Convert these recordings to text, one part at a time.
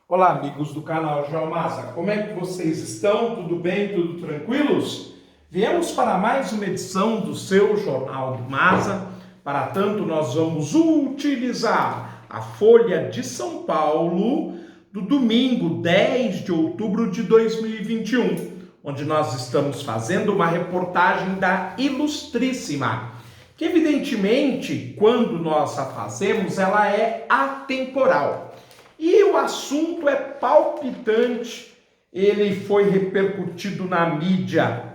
Olá, amigos do canal Geomasa, como é que vocês estão? Tudo bem? Tudo tranquilos? Viemos para mais uma edição do seu Jornal do Masa. Para tanto, nós vamos utilizar a Folha de São Paulo do domingo 10 de outubro de 2021, onde nós estamos fazendo uma reportagem da Ilustríssima, que evidentemente, quando nós a fazemos, ela é atemporal. E o assunto é palpitante, ele foi repercutido na mídia,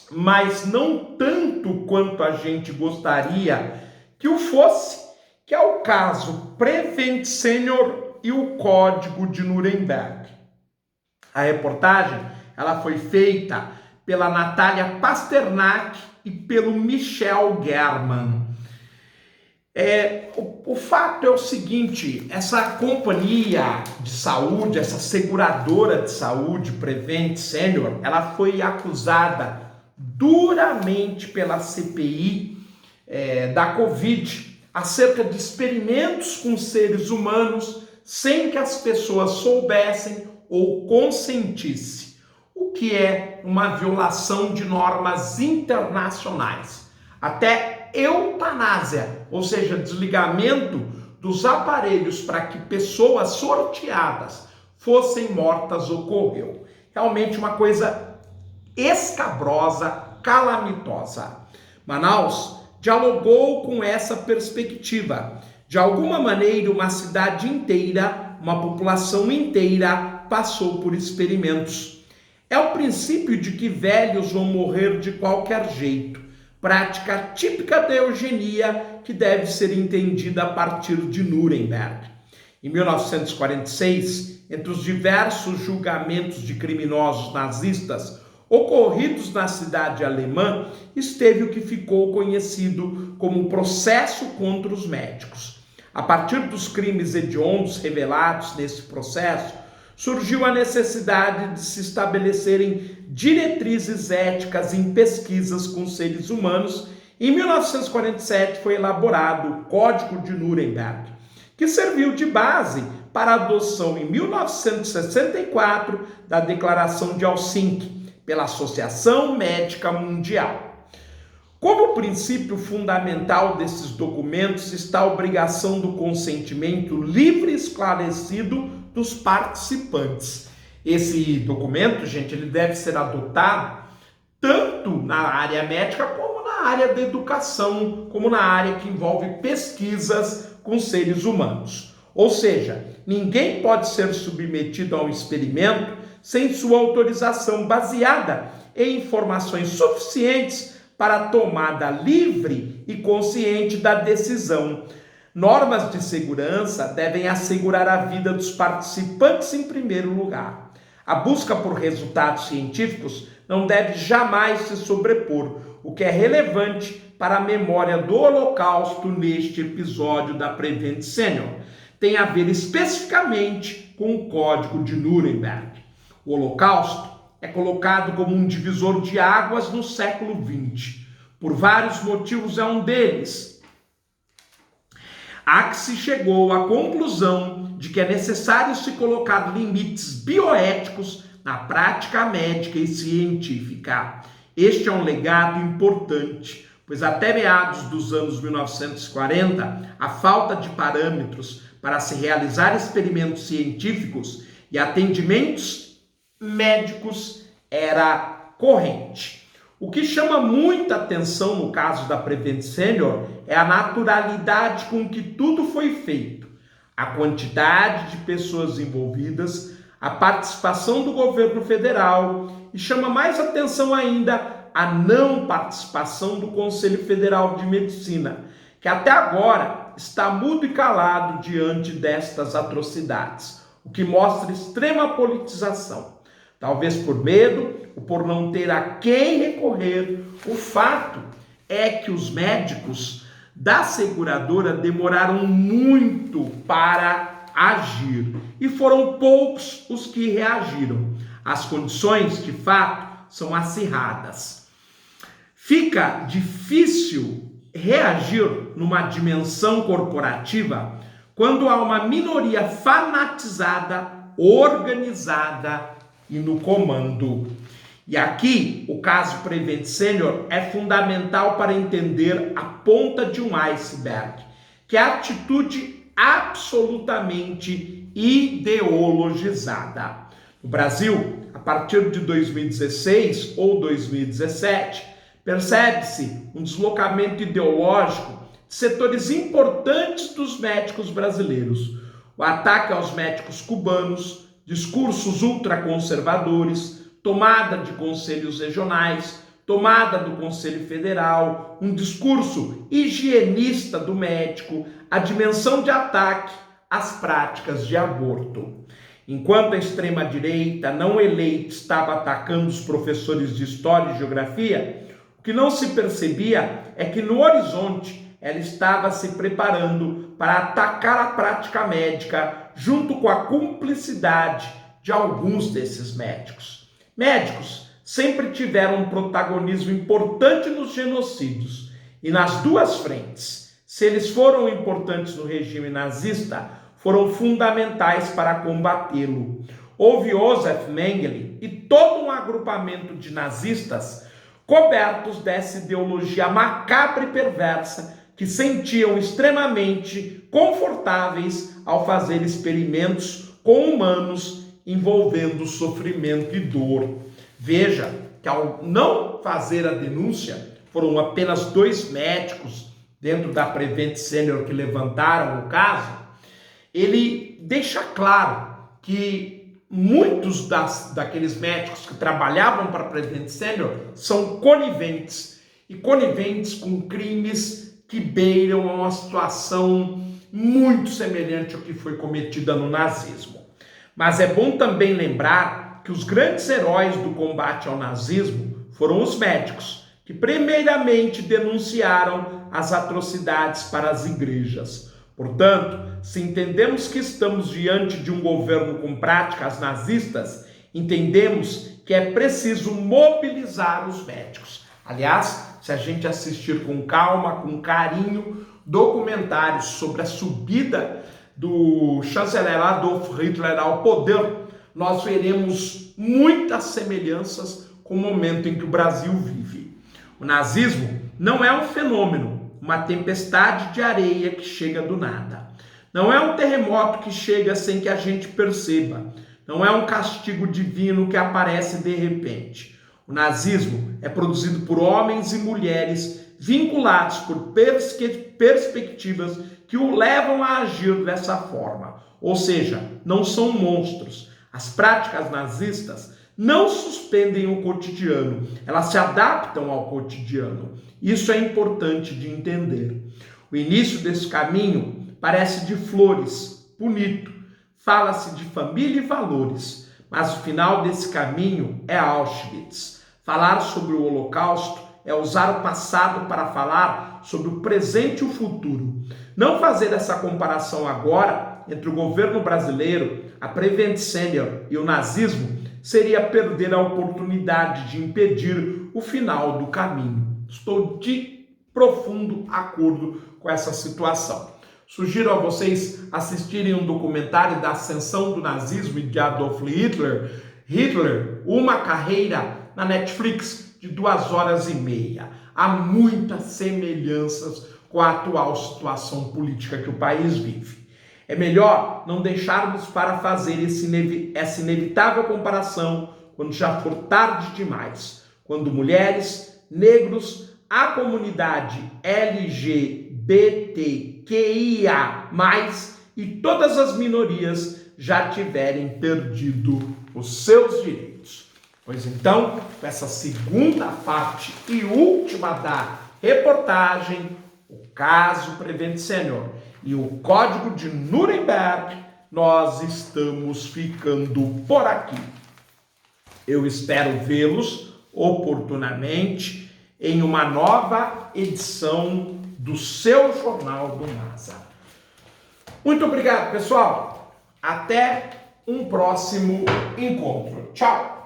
mas não tanto quanto a gente gostaria que o fosse, que é o caso Prevent Senior e o Código de Nuremberg. A reportagem ela foi feita pela Natália Pasternak e pelo Michel German. O fato é o seguinte: essa companhia de saúde, essa seguradora de saúde, Prevent Senior, ela foi acusada duramente pela CPI da Covid acerca de experimentos com seres humanos sem que as pessoas soubessem ou consentissem, o que é uma violação de normas internacionais. Até eutanásia, ou seja, desligamento dos aparelhos para que pessoas sorteadas fossem mortas, ocorreu. Realmente uma coisa escabrosa, calamitosa. Manaus dialogou com essa perspectiva. De alguma maneira, uma cidade inteira, uma população inteira passou por experimentos. É o princípio de que velhos vão morrer de qualquer jeito. Prática típica da eugenia que deve ser entendida a partir de Nuremberg. Em 1946, entre os diversos julgamentos de criminosos nazistas ocorridos na cidade alemã, esteve o que ficou conhecido como processo contra os médicos. A partir dos crimes hediondos revelados nesse processo, surgiu a necessidade de se estabelecerem diretrizes éticas em pesquisas com seres humanos. Em 1947 foi elaborado o Código de Nuremberg, que serviu de base para a adoção em 1964 da Declaração de Helsinki pela Associação Médica Mundial. Como princípio fundamental desses documentos está a obrigação do consentimento livre e esclarecido dos participantes. Esse documento, gente, ele deve ser adotado tanto na área médica como na área da educação, como na área que envolve pesquisas com seres humanos. Ou seja, ninguém pode ser submetido a um experimento sem sua autorização, baseada em informações suficientes para a tomada livre e consciente da decisão. Normas de segurança devem assegurar a vida dos participantes em primeiro lugar. A busca por resultados científicos não deve jamais se sobrepor, o que é relevante para a memória do Holocausto neste episódio da Prevent Senior. Tem a ver especificamente com o Código de Nuremberg. O Holocausto é colocado como um divisor de águas no século XX. Por vários motivos, é um deles. Há que se chegou à conclusão de que é necessário se colocar limites bioéticos na prática médica e científica. Este é um legado importante, pois até meados dos anos 1940, a falta de parâmetros para se realizar experimentos científicos e atendimentos médicos era corrente. O que chama muita atenção no caso da Prevent Senior é a naturalidade com que tudo foi feito, a quantidade de pessoas envolvidas, a participação do governo federal e chama mais atenção ainda a não participação do Conselho Federal de Medicina, que até agora está mudo e calado diante destas atrocidades, o que mostra extrema politização. Talvez por medo ou por não ter a quem recorrer, o fato é que os médicos da seguradora demoraram muito para agir e foram poucos os que reagiram. As condições, de fato, são acirradas. Fica difícil reagir numa dimensão corporativa quando há uma minoria fanatizada, organizada e no comando. E aqui, o caso Prevent Senior é fundamental para entender a ponta de um iceberg, que é a atitude absolutamente ideologizada. No Brasil, a partir de 2016 ou 2017, percebe-se um deslocamento ideológico de setores importantes dos médicos brasileiros. O ataque aos médicos cubanos, discursos ultraconservadores, tomada de conselhos regionais, tomada do Conselho Federal, um discurso higienista do médico, a dimensão de ataque às práticas de aborto. Enquanto a extrema-direita não eleita estava atacando os professores de História e Geografia, o que não se percebia é que no horizonte ela estava se preparando para atacar a prática médica junto com a cumplicidade de alguns desses médicos. Médicos sempre tiveram um protagonismo importante nos genocídios e nas duas frentes. Se eles foram importantes no regime nazista, foram fundamentais para combatê-lo. Houve Josef Mengele e todo um agrupamento de nazistas cobertos dessa ideologia macabra e perversa que sentiam extremamente confortáveis ao fazer experimentos com humanos envolvendo sofrimento e dor. Veja que ao não fazer a denúncia, foram apenas 2 médicos dentro da Prevent Senior que levantaram o caso, ele deixa claro que muitos daqueles médicos que trabalhavam para a Prevent Senior são coniventes, e coniventes com crimes que beiram uma situação muito semelhante ao que foi cometida no nazismo. Mas é bom também lembrar que os grandes heróis do combate ao nazismo foram os médicos, que primeiramente denunciaram as atrocidades para as igrejas. Portanto, se entendemos que estamos diante de um governo com práticas nazistas, entendemos que é preciso mobilizar os médicos. Aliás, se a gente assistir com calma, com carinho, documentários sobre a subida do chanceler Adolf Hitler ao poder, nós veremos muitas semelhanças com o momento em que o Brasil vive. O nazismo não é um fenômeno, uma tempestade de areia que chega do nada. Não é um terremoto que chega sem que a gente perceba. Não é um castigo divino que aparece de repente. O nazismo é produzido por homens e mulheres vinculados por perspectivas que o levam a agir dessa forma. Ou seja, não são monstros. As práticas nazistas não suspendem o cotidiano, elas se adaptam ao cotidiano. Isso é importante de entender. O início desse caminho parece de flores, bonito. Fala-se de família e valores, mas o final desse caminho é Auschwitz. Falar sobre o Holocausto é usar o passado para falar sobre o presente e o futuro. Não fazer essa comparação agora entre o governo brasileiro, a Prevent Senior e o nazismo seria perder a oportunidade de impedir o final do caminho. Estou de profundo acordo com essa situação. Sugiro a vocês assistirem um documentário da ascensão do nazismo e de Adolf Hitler, Uma Carreira, na Netflix, de 2h30. Há muitas semelhanças com a atual situação política que o país vive. É melhor não deixarmos para fazer essa inevitável comparação quando já for tarde demais, quando mulheres, negros, a comunidade LGBTQIA+, e todas as minorias já tiverem perdido os seus direitos. Pois então, com essa segunda parte e última da reportagem, o caso Prevent Senior e o Código de Nuremberg, nós estamos ficando por aqui. Eu espero vê-los oportunamente em uma nova edição do seu Jornal do NASA. Muito obrigado, pessoal. Até um próximo encontro. Tchau!